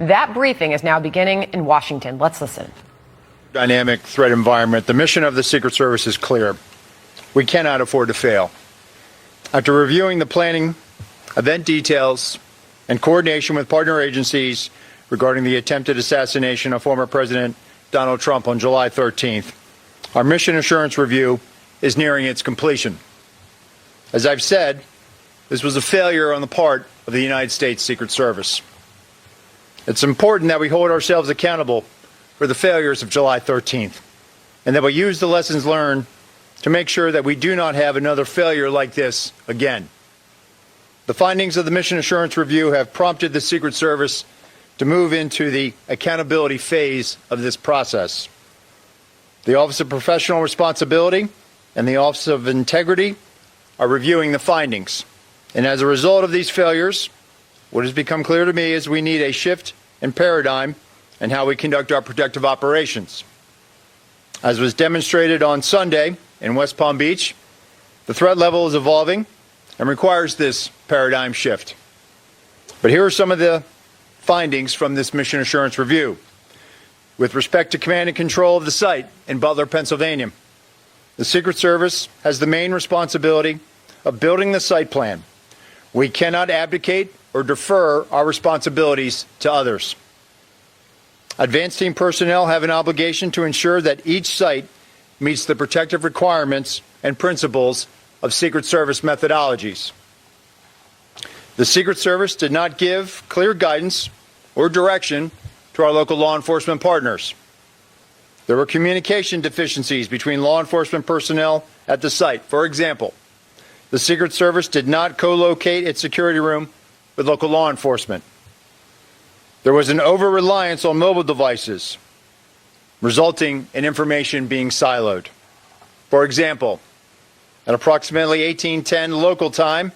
That briefing is now beginning in Washington. Let's listen. Dynamic threat environment. The mission of the Secret Service is clear. We cannot afford to fail. After reviewing the planning, event details, and coordination with partner agencies regarding the attempted assassination of former President Donald Trump on July 13th, our mission assurance review is nearing its completion. As I've said, this was a failure on the part of the United States Secret Service. It's important that we hold ourselves accountable for the failures of July 13th, and that we use the lessons learned to make sure that we do not have another failure like this again. The findings of the Mission Assurance Review have prompted the Secret Service to move into the accountability phase of this process. The Office of Professional Responsibility and the Office of Integrity are reviewing the findings. And as a result of these failures, what has become clear to me is we need a shift in paradigm in how we conduct our protective operations. As was demonstrated on Sunday in West Palm Beach, the threat level is evolving and requires this paradigm shift. But here are some of the findings from this Mission Assurance Review. With respect to command and control of the site in Butler, Pennsylvania, the Secret Service has the main responsibility of building the site plan. We cannot abdicate or defer our responsibilities to others. Advanced team personnel have an obligation to ensure that each site meets the protective requirements and principles of Secret Service methodologies. The Secret Service did not give clear guidance or direction to our local law enforcement partners. There were communication deficiencies between law enforcement personnel at the site. For example, the Secret Service did not co-locate its security room with local law enforcement. There was an over-reliance on mobile devices, resulting in information being siloed. For example, at approximately 1810 local time,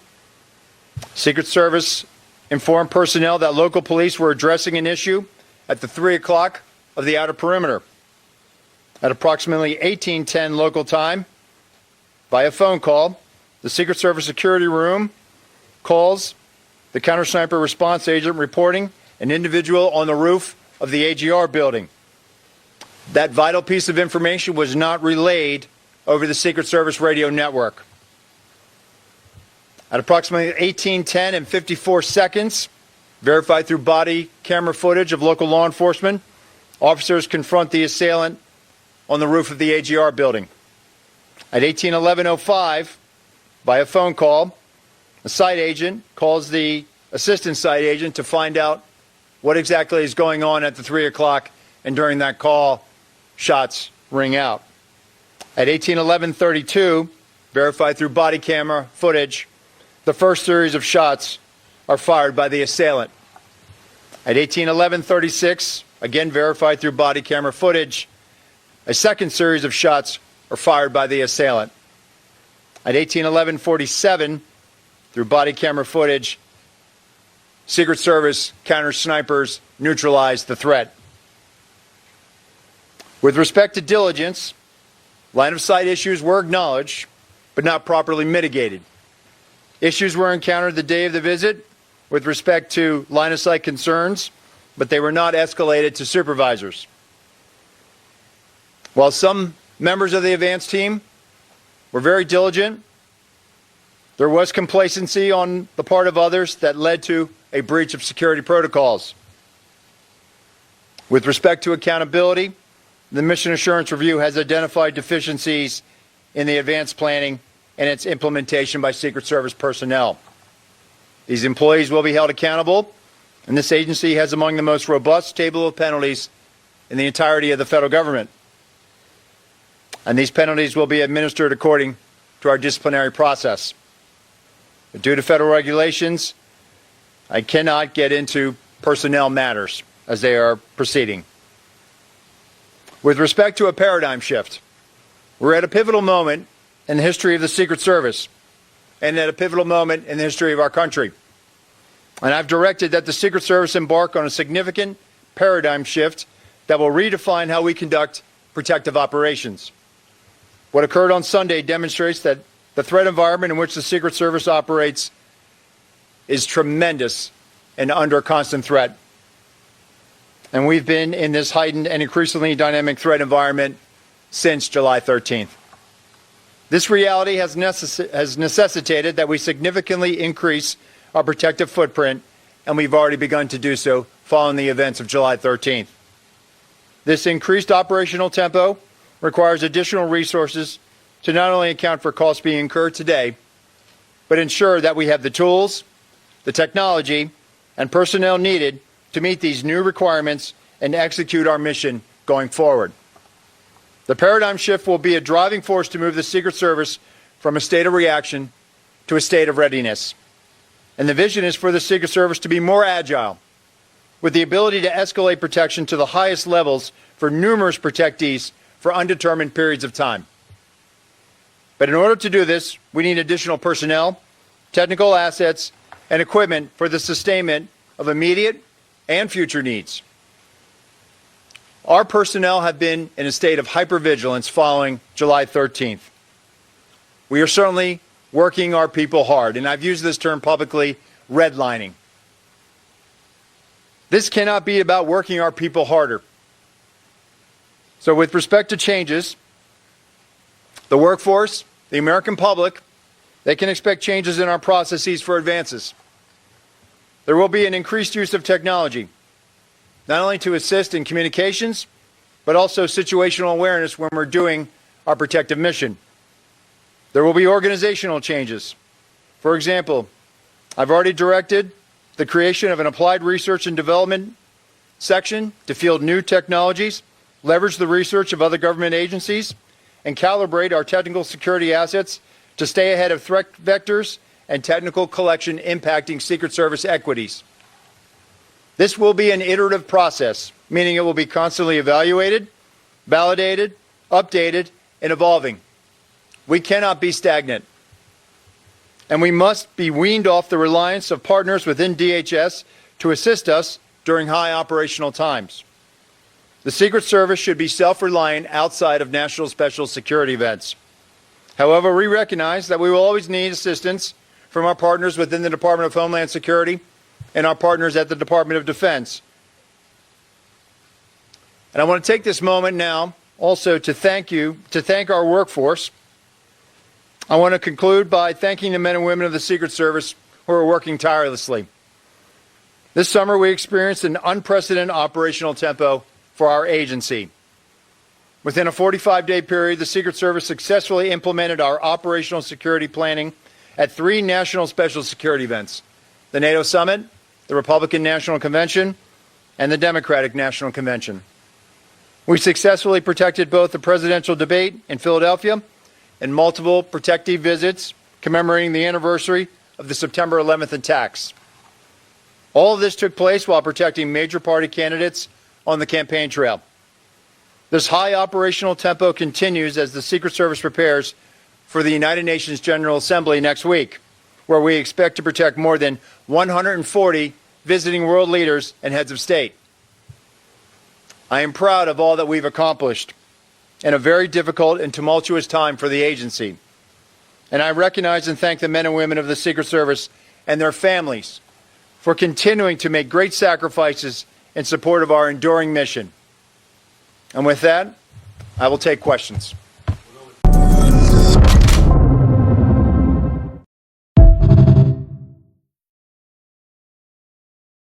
Secret Service informed personnel that local police were addressing an issue at the 3 o'clock of the outer perimeter. At approximately 1810 local time, via phone call, the Secret Service security room calls the counter-sniper response agent reporting an individual on the roof of the AGR building. That vital piece of information was not relayed over the Secret Service radio network. At approximately 18:10 and 54 seconds, verified through body camera footage of local law enforcement, officers confront the assailant on the roof of the AGR building. At 18:11:05, by a phone call, a site agent calls the assistant site agent to find out what exactly is going on at the 3 o'clock, and during that call, shots ring out. At 18:11:32, verified through body camera footage, the first series of shots are fired by the assailant. At 18:11:36, again verified through body camera footage, a second series of shots are fired by the assailant. At 18:11:47, through body camera footage, Secret Service counter-snipers neutralized the threat. With respect to diligence, line-of-sight issues were acknowledged, but not properly mitigated. Issues were encountered the day of the visit with respect to line-of-sight concerns, but they were not escalated to supervisors. While some members of the advance team were very diligent, there was complacency on the part of others that led to a breach of security protocols. With respect to accountability, the Mission Assurance Review has identified deficiencies in the advanced planning and its implementation by Secret Service personnel. These employees will be held accountable, and this agency has among the most robust table of penalties in the entirety of the federal government. And these penalties will be administered according to our disciplinary process. But due to federal regulations, I cannot get into personnel matters as they are proceeding. With respect to a paradigm shift, we're at a pivotal moment in the history of the Secret Service and at a pivotal moment in the history of our country. And I've directed that the Secret Service embark on a significant paradigm shift that will redefine how we conduct protective operations. What occurred on Sunday demonstrates that the threat environment in which the Secret Service operates is tremendous and under constant threat. And we've been in this heightened and increasingly dynamic threat environment since July 13th. This reality has necessitated that we significantly increase our protective footprint, and we've already begun to do so following the events of July 13th. This increased operational tempo requires additional resources to not only account for costs being incurred today, but ensure that we have the tools, the technology, and personnel needed to meet these new requirements and execute our mission going forward. The paradigm shift will be a driving force to move the Secret Service from a state of reaction to a state of readiness. And the vision is for the Secret Service to be more agile, with the ability to escalate protection to the highest levels for numerous protectees for undetermined periods of time. But in order to do this, we need additional personnel, technical assets, and equipment for the sustainment of immediate and future needs. Our personnel have been in a state of hypervigilance following July 13th. We are certainly working our people hard, and I've used this term publicly, redlining. This cannot be about working our people harder. So with respect to changes, the workforce, the American public, they can expect changes in our processes for advances. There will be an increased use of technology, not only to assist in communications, but also situational awareness when we're doing our protective mission. There will be organizational changes. For example, I've already directed the creation of an applied research and development section to field new technologies, leverage the research of other government agencies, and calibrate our technical security assets to stay ahead of threat vectors and technical collection impacting Secret Service equities. This will be an iterative process, meaning it will be constantly evaluated, validated, updated, and evolving. We cannot be stagnant. And we must be weaned off the reliance of partners within DHS to assist us during high operational times. The Secret Service should be self-reliant outside of national special security events. However, we recognize that we will always need assistance from our partners within the Department of Homeland Security and our partners at the Department of Defense. And I want to take this moment now also to thank our workforce. I want to conclude by thanking the men and women of the Secret Service who are working tirelessly. This summer, we experienced an unprecedented operational tempo for our agency. Within a 45-day period, the Secret Service successfully implemented our operational security planning at 3 national special security events: the NATO Summit, the Republican National Convention, and the Democratic National Convention. We successfully protected both the presidential debate in Philadelphia and multiple protective visits commemorating the anniversary of the September 11th attacks. All of this took place while protecting major party candidates on the campaign trail. This high operational tempo continues as the Secret Service prepares for the United Nations General Assembly next week, where we expect to protect more than 140 visiting world leaders and heads of state. I am proud of all that we've accomplished in a very difficult and tumultuous time for the agency. And I recognize and thank the men and women of the Secret Service and their families for continuing to make great sacrifices in support of our enduring mission. And with that, I will take questions.